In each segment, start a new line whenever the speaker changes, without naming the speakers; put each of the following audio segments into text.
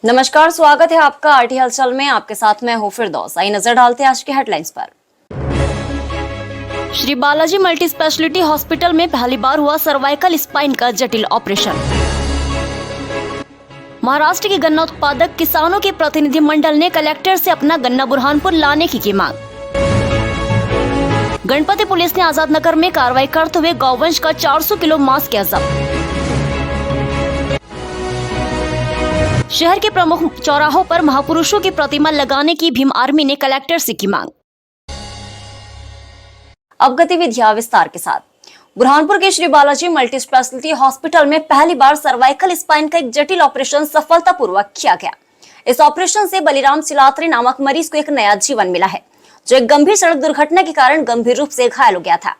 नमस्कार, स्वागत है आपका आरटी हलचल में। आपके साथ मैं हूं फिरदौस। आइए नजर डालते हैं आज के हेडलाइंस पर। Shri Balaji multi speciality hospital में पहली बार हुआ सर्वाइकल स्पाइन का जटिल ऑपरेशन। महाराष्ट्र के गन्ना उत्पादक किसानों के प्रतिनिधिमंडल ने कलेक्टर से अपना गन्ना बुरहानपुर लाने की मांग। गणपति पुलिस ने आजाद नगर में कार्रवाई करते हुए गौवंश का 400 किलो मांस किया जब्त। शहर के प्रमुख चौराहों पर महापुरुषों की प्रतिमा लगाने की भीम आर्मी ने कलेक्टर से की मांग। अब गतिविधियां विस्तार के साथ। बुरहानपुर के Shri Balaji multi speciality hospital में पहली बार सर्वाइकल स्पाइन का एक जटिल ऑपरेशन सफलतापूर्वक किया गया। इस ऑपरेशन से बलिराम चिलात्री नामक मरीज को एक नया जीवन मिला है, जो एक गंभीर सड़क दुर्घटना के कारण गंभीर रूप से घायल हो गया था।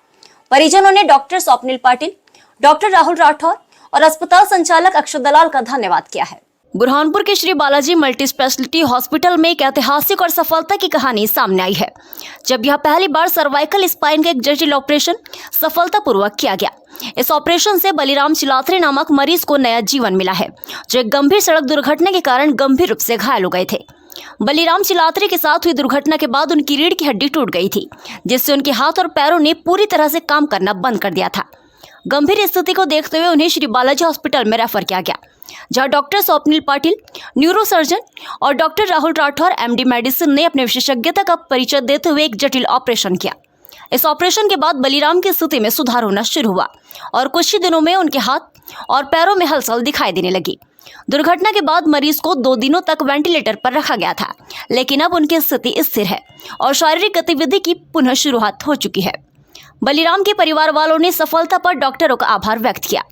परिजनों ने डॉक्टर स्वप्निल पाटिल, डॉक्टर राहुल राठौर और अस्पताल संचालक अक्षय दलाल का धन्यवाद किया है। बुरहानपुर के Shri Balaji multi speciality hospital में एक ऐतिहासिक और सफलता की कहानी सामने आई है, जब यह पहली बार सर्वाइकल स्पाइन का एक जटिल ऑपरेशन सफलतापूर्वक किया गया। इस ऑपरेशन से बलिराम चिलात्री नामक मरीज को नया जीवन मिला है, जो एक गंभीर सड़क दुर्घटना के कारण गंभीर रूप से घायल हो गए थे। बलिराम चिलात्री के साथ हुई दुर्घटना के बाद उनकी रीढ़ की हड्डी टूट गई थी, जिससे उनके हाथ और पैरों ने पूरी तरह से काम करना बंद कर दिया था। गंभीर स्थिति को देखते हुए उन्हें श्री बालाजी हॉस्पिटल में रेफर किया गया, जहां डॉक्टर स्वप्निल पाटिल, न्यूरोसर्जन और doctor Rahul Rathore MD medicine ने अपने विशेषज्ञता का परिचय देते हुए एक जटिल ऑपरेशन किया। इस ऑपरेशन के बाद बलिराम की स्थिति में सुधार होना शुरू हुआ और कुछ ही दिनों में उनके हाथ और पैरों में हलचल दिखाई देने लगी। दुर्घटना के बाद मरीज को 2 दिनों तक वेंटिलेटर पर रखा गया था, लेकिन अब उनकी स्थिति स्थिर है और शारीरिक गतिविधि की पुनः शुरुआत हो चुकी है। बलिराम के परिवार वालों ने सफलता पर डॉक्टरों का आभार व्यक्त किया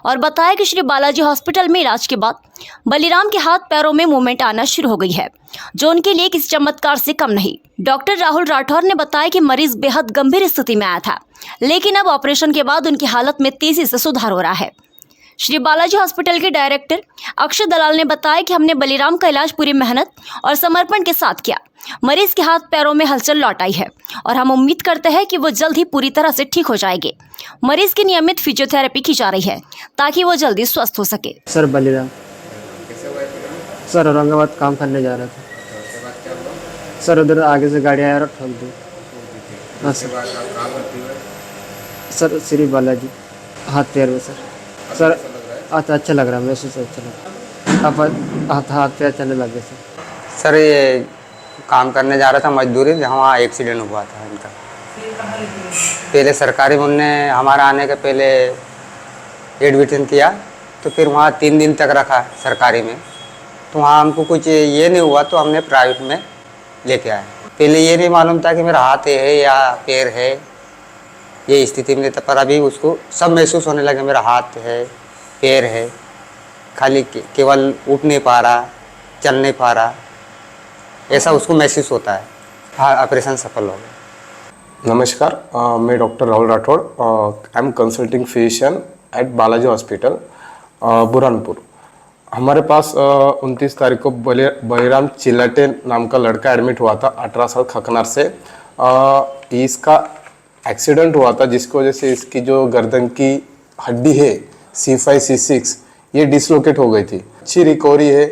और बताया कि श्री बालाजी हॉस्पिटल में इलाज के बाद बलिराम के हाथ पैरों में मूवमेंट आना शुरू हो गई है, जो उनके लिए किसी चमत्कार से कम नहीं। डॉक्टर राहुल राठौर ने बताया कि मरीज बेहद गंभीर स्थिति में आया था, लेकिन अब ऑपरेशन के बाद उनकी हालत में तेजी से सुधार हो रहा है। श्री बालाजी हॉस्पिटल के डायरेक्टर अक्षय दलाल ने बताया कि हमने बलिराम का इलाज पूरी मेहनत और समर्पण के साथ किया। मरीज के हाथ पैरों में हलचल लौट आई है और हम उम्मीद करते हैं कि वो जल्द ही पूरी तरह से ठीक हो जाएंगे। मरीज की नियमित फिजियोथेरेपी की जा रही है ताकि वो जल्दी स्वस्थ हो सके।
सर बलिराम सर औरंगाबाद काम करने जा रहा था। सर उधर आगे से गाड़ी आया और ठोक दी। हाँ सर श्री बालाजी हाथ पैर में सर अच्छा लग रहा है, महसूस अच्छा लग रहा है। अब हाथ पैर चलने लगे
सर ये काम करने जा रहा था मजदूरी, जहाँ वहाँ एक्सीडेंट हुआ था इनका। पहले सरकारी में उनने हमारा आने के पहले एडमिशन किया, तो फिर वहाँ 3 दिन तक रखा सरकारी में, तो वहाँ हमको कुछ ये नहीं हुआ, तो हमने प्राइवेट में लेके आए। पहले ये नहीं मालूम था कि मेरा हाथ है या पैर है, ये स्थिति में था, पर अभी उसको सब महसूस होने लगे। मेरा हाथ है, पैर है, खाली केवल उठ नहीं पा रहा, चल नहीं पा रहा, ऐसा उसको महसूस होता है। हाँ, ऑपरेशन सफल हो गया।
नमस्कार, मैं doctor Rahul Rathore, I am consulting physician at Balaji hospital Burhanpur. हमारे पास 29 तारीख को बलिराम चिलाटे नाम का लड़का एडमिट हुआ था, 18 साल, खकनार से। इसका एक्सीडेंट हुआ था, जिसकी वजह से इसकी जो गर्दन की हड्डी है C5 C6 ये डिसलोकेट हो गई थी। अच्छी रिकवरी है।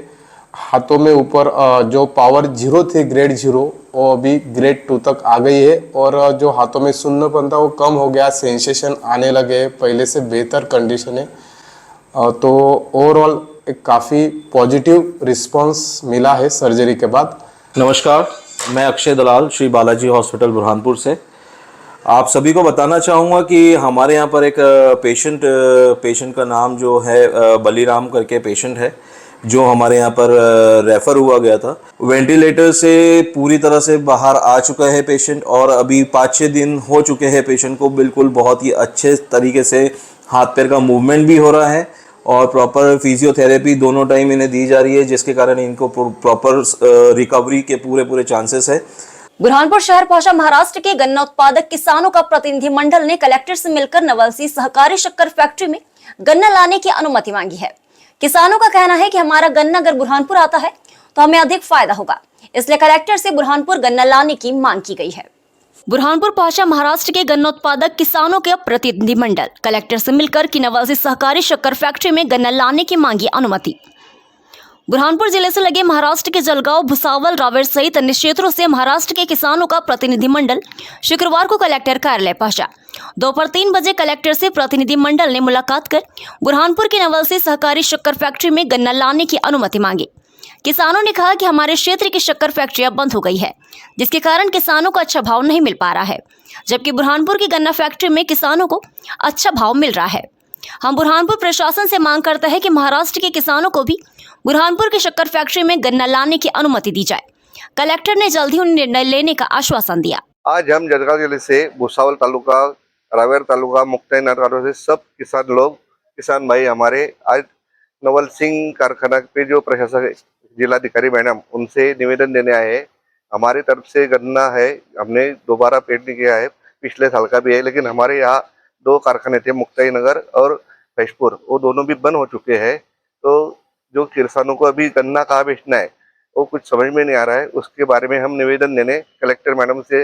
हाथों में ऊपर जो पावर 0 थी, ग्रेड 0, वो अभी ग्रेड 2 तक आ गई है, और जो हाथों में सुन्नपन था वो कम हो गया, सेंसेशन आने लगे, पहले से बेहतर कंडीशन है। तो ओवरऑल एक काफ़ी पॉजिटिव रिस्पांस मिला है सर्जरी के बाद।
नमस्कार, मैं अक्षय दलाल, श्री बालाजी हॉस्पिटल बुरहानपुर से। आप सभी को बताना चाहूँगा कि हमारे यहाँ पर एक पेशेंट का नाम जो है बलिराम करके पेशेंट है, जो हमारे यहाँ पर रेफ़र हुआ गया था। वेंटिलेटर से पूरी तरह से बाहर आ चुका है पेशेंट, और अभी 5-6 दिन हो चुके हैं पेशेंट को बिल्कुल बहुत ही अच्छे तरीके से हाथ पैर का मूवमेंट भी हो रहा है, और प्रॉपर फिजियोथेरेपी दोनों टाइम इन्हें दी जा रही है, जिसके कारण इनको प्रॉपर रिकवरी के पूरे चांसेस है।
बुरहानपुर शहर पहुंचा महाराष्ट्र के गन्ना उत्पादक किसानों का प्रतिनिधिमंडल ने कलेक्टर से मिलकर नवलसी सहकारी शक्कर फैक्ट्री में गन्ना लाने की अनुमति मांगी है। किसानों का कहना है कि हमारा गन्ना अगर बुरहानपुर आता है तो हमें अधिक फायदा होगा, इसलिए कलेक्टर से बुरहानपुर गन्ना लाने की मांग की गई है। बुरहानपुर पहुंचा महाराष्ट्र के गन्ना उत्पादक किसानों के प्रतिनिधिमंडल कलेक्टर से मिलकर की नवलसी सहकारी शक्कर फैक्ट्री में गन्ना लाने की मांगी अनुमति। बुरहानपुर जिले से लगे महाराष्ट्र के जलगांव, भुसावल, रावेर सहित अन्य क्षेत्रों से महाराष्ट्र के किसानों का प्रतिनिधिमंडल शुक्रवार को कलेक्टर कार्यालय पहुंचा। दोपहर 3 बजे कलेक्टर से प्रतिनिधिमंडल ने मुलाकात कर बुरहानपुर के नवलसी सहकारी शक्कर फैक्ट्री में गन्ना लाने की अनुमति मांगी। किसानों ने कहा कि हमारे क्षेत्र की शक्कर फैक्ट्रियां बंद हो गई है, जिसके कारण किसानों को अच्छा भाव नहीं मिल पा रहा है, जबकि बुरहानपुर की गन्ना फैक्ट्री में किसानों को अच्छा भाव मिल रहा है। हम बुरहानपुर प्रशासन से मांग करते हैं कि महाराष्ट्र के किसानों को भी बुरहानपुर की शक्कर फैक्ट्री में गन्ना लाने की अनुमति दी जाए। कलेक्टर ने जल्द ही निर्णय लेने का आश्वासन दिया।
आज हम जलगांव जिले से भुसावल तालुका, रावेर तालुका, मुक्ताई नगर से सब किसान भाई हमारे आज नवल सिंह कारखाना पे जो प्रशासक जिलाधिकारी मैडम उनसे निवेदन देने आए हैं। हमारी तरफ से गन्ना है, हमने दोबारा पेड नहीं किया है, पिछले साल का भी है, लेकिन हमारे यहाँ 2 कारखाने थे, मुक्ताई नगर और फैजपुर, वो दोनों भी बंद हो चुके हैं। तो जो किसानों को अभी गन्ना कहाँ बेचना है वो कुछ समझ में नहीं आ रहा है। उसके बारे में हम निवेदन देने कलेक्टर मैडम से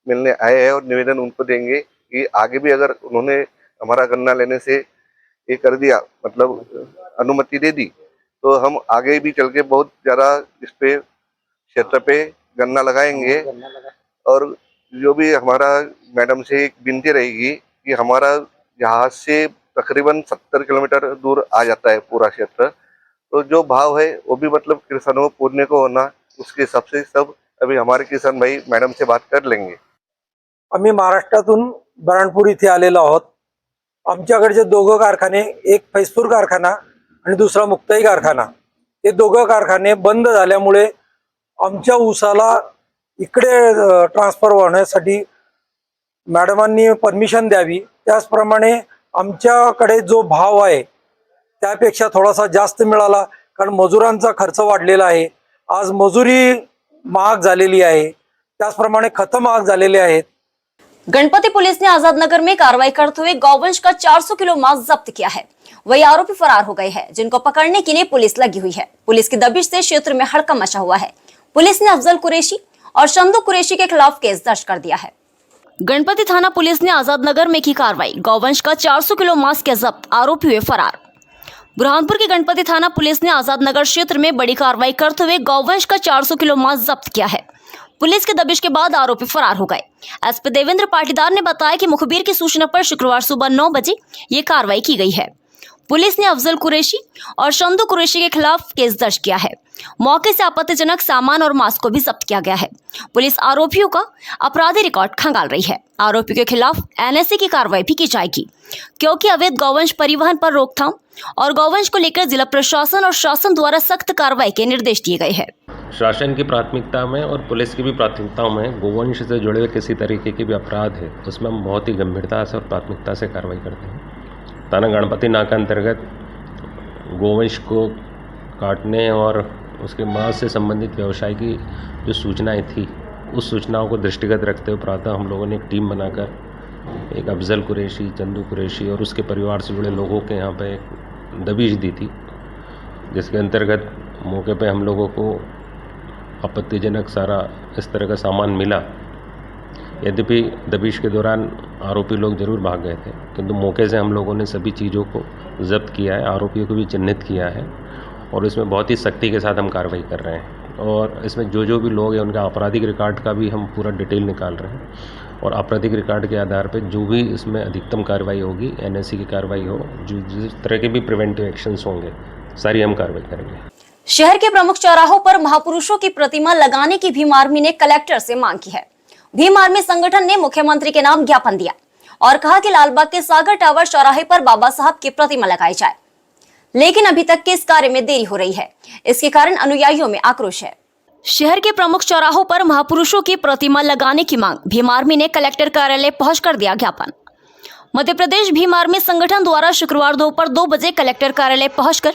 मिलने आए हैं और निवेदन उनको देंगे कि आगे भी अगर उन्होंने हमारा गन्ना लेने से ये कर दिया, मतलब अनुमति दे दी, तो हम आगे भी चल के बहुत ज़्यादा इस पे क्षेत्र पे गन्ना लगाएंगे। और जो भी हमारा मैडम से एक विनती रहेगी कि हमारा यहाँ से तकरीबन 70 किलोमीटर दूर आ जाता है पूरा क्षेत्र, तो जो भाव है वो भी मतलब किसानों को पूरने को होना, उसके हिसाब से सब अभी हमारे किसान भाई मैडम से बात कर लेंगे।
आम्ही महाराष्ट्रातून बुरहानपूर इथे आलेलो आहोत। आमच्याकडचे 2 कारखाने, एक फैजपूर कारखाना आणि दुसरा मुक्ताई कारखाना, हे 2 कारखाने बंद झाल्यामुळे आमच्या ऊसाला इकडे ट्रान्सफर होण्यासाठी मॅडमांनी परमिशन द्यावी। त्याचप्रमाणे आमच्याकडे जो भाव आहे त्यापेक्षा थोडासा जास्त मिळाला, कारण मजुरांचा खर्च वाढलेला आहे। आज मजुरी महाग झालेली आहे, त्याचप्रमाणे खत महाग झालेले आहेत।
गणपति पुलिस ने आजाद नगर में कार्रवाई करते हुए गौवंश का 400 किलो मांस जब्त किया है। वही आरोपी फरार हो गए हैं, जिनको पकड़ने के लिए पुलिस लगी हुई है। पुलिस की दबिश से क्षेत्र में हड़कंप मचा हुआ है। पुलिस ने अफजल कुरैशी और शंदू कुरैशी के खिलाफ केस दर्ज कर दिया है। गणपति थाना पुलिस ने आजाद नगर में की कार्रवाई, गौवंश का 400 किलो मांस के जब्त, आरोपी हुए फरार। बुरहानपुर की गणपति थाना पुलिस ने आजाद नगर क्षेत्र में बड़ी कार्रवाई करते हुए गौवंश का 400 किलो मांस जब्त किया है। पुलिस के दबिश के बाद आरोपी फरार हो गए। एसपी देवेंद्र पाटीदार ने बताया कि मुखबिर की सूचना पर शुक्रवार सुबह 9 बजे ये कार्रवाई की गई है। पुलिस ने अफजल कुरैशी और शंदू कुरैशी के खिलाफ केस दर्ज किया है। मौके से आपत्तिजनक सामान और मांस को भी जब्त किया गया है। पुलिस आरोपियों का अपराधी रिकॉर्ड खंगाल रही है। आरोपियों के खिलाफ एनएसए की कार्रवाई भी की जाएगी, क्योंकि अवैध गौवंश परिवहन पर रोकथाम और गौवंश को लेकर जिला प्रशासन और शासन द्वारा सख्त कार्रवाई के निर्देश दिए गए हैं।
शासन की प्राथमिकता में और पुलिस की भी प्राथमिकताओं में गोवंश से जुड़े हुए किसी तरीके के भी अपराध है, उसमें हम बहुत ही गंभीरता से और प्राथमिकता से कार्रवाई करते हैं। थाना गणपति नाका अंतर्गत गोवंश को काटने और उसके मांस से संबंधित व्यवसाय की जो सूचनाएं थी, उस सूचनाओं को दृष्टिगत रखते हुए प्रातः हम लोगों ने एक टीम बनाकर एक अफजल कुरैशी, चंदू कुरैशी और उसके परिवार से जुड़े लोगों के यहाँ पे दबिश दी थी, जिसके अंतर्गत मौके पे हम लोगों को आपत्तिजनक सारा इस तरह का सामान मिला। यद्यपि दबिश के दौरान आरोपी लोग जरूर भाग गए थे, किंतु मौके से हम लोगों ने सभी चीज़ों को जब्त किया है, आरोपियों को भी चिन्हित किया है और इसमें बहुत ही सख्ती के साथ हम कार्रवाई कर रहे हैं। और इसमें जो भी लोग हैं उनका आपराधिक रिकॉर्ड का भी हम पूरा डिटेल निकाल रहे हैं और आपराधिक रिकॉर्ड के आधार पर जो भी इसमें अधिकतम कार्रवाई होगी, एनएसए की कार्रवाई हो, जो जिस तरह के भी प्रिवेंटिव एक्शंस होंगे, सारी हम कार्रवाई करेंगे।
शहर के प्रमुख चौराहों पर महापुरुषों की प्रतिमा लगाने की भीम आर्मी ने कलेक्टर से मांग की है। भीम आर्मी संगठन ने मुख्यमंत्री के नाम ज्ञापन दिया और कहा कि लालबाग के सागर टावर चौराहे पर बाबा साहब की प्रतिमा लगाई जाए, लेकिन अभी तक के इस कार्य में देरी हो रही है। इसके कारण अनुयायियों में आक्रोश है। शहर के प्रमुख चौराहों पर महापुरुषों की प्रतिमा लगाने की मांग, भीम आर्मी ने कलेक्टर कार्यालय पहुंचकर दिया ज्ञापन। मध्य प्रदेश भीम आर्मी संगठन द्वारा शुक्रवार दोपहर 2 बजे कलेक्टर कार्यालय पहुंचकर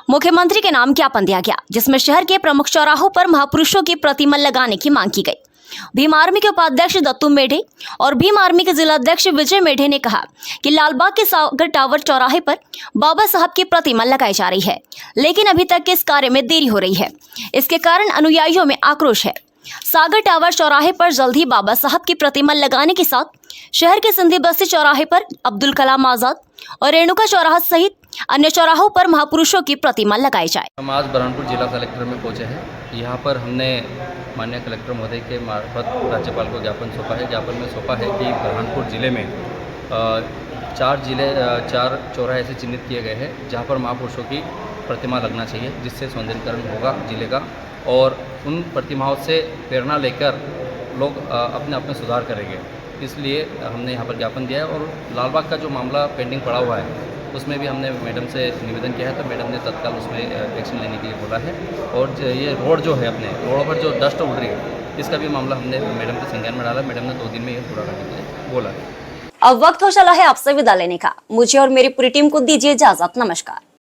मुख्यमंत्री के नाम ज्ञापन दिया गया, जिसमें शहर के प्रमुख चौराहों पर महापुरुषों की प्रतिमा लगाने की मांग की गई। भीम आर्मी के उपाध्यक्ष दत्तू मेढे और भीम आर्मी के जिलाध्यक्ष विजय मेढे ने कहा कि लालबाग के सागर टावर चौराहे पर बाबा साहब की प्रतिमा लगाई जा रही है, लेकिन अभी तक के इस कार्य में देरी हो रही है। इसके कारण अनुयायियों में आक्रोश है। सागर टावर चौराहे पर जल्द ही बाबा साहब की प्रतिमा लगाने के साथ शहर के सिंधी बस्ती चौराहे पर अब्दुल कलाम आजाद और रेणुका चौराहा सहित अन्य चौराहों पर महापुरुषों की प्रतिमा लगाई जाए।
हम आज बुरहानपुर जिला कलेक्टर में पहुंचे हैं। यहाँ पर हमने माननीय कलेक्टर महोदय के मार्फत राज्यपाल को ज्ञापन सौंपा है। ज्ञापन में सौंपा है कि बुरहानपुर जिले में 4 चौराहे ऐसे चिन्हित किए गए हैं जहाँ पर महापुरुषों की प्रतिमा लगना चाहिए, जिससे सौंदर्यीकरण होगा जिले का और उन प्रतिमाओं से प्रेरणा लेकर लोग अपने आप में सुधार करेंगे। इसलिए हमने यहाँ पर ज्ञापन दिया है और लालबाग का जो मामला पेंडिंग पड़ा हुआ है उसमें भी हमने मैडम से निवेदन किया है, तो मैडम ने तत्काल उसमें एक्शन लेने के लिए बोला है। और ये रोड जो है, अपने रोडों पर जो डस्ट उड़ रही है, इसका भी मामला हमने मैडम के संज्ञान में डाला। मैडम ने 2 दिन में ये पूरा करने के लिए बोला है।
अब वक्त हो चला है आपसे विदा लेने का। मुझे और मेरी पूरी टीम को दीजिए इजाजत। नमस्कार।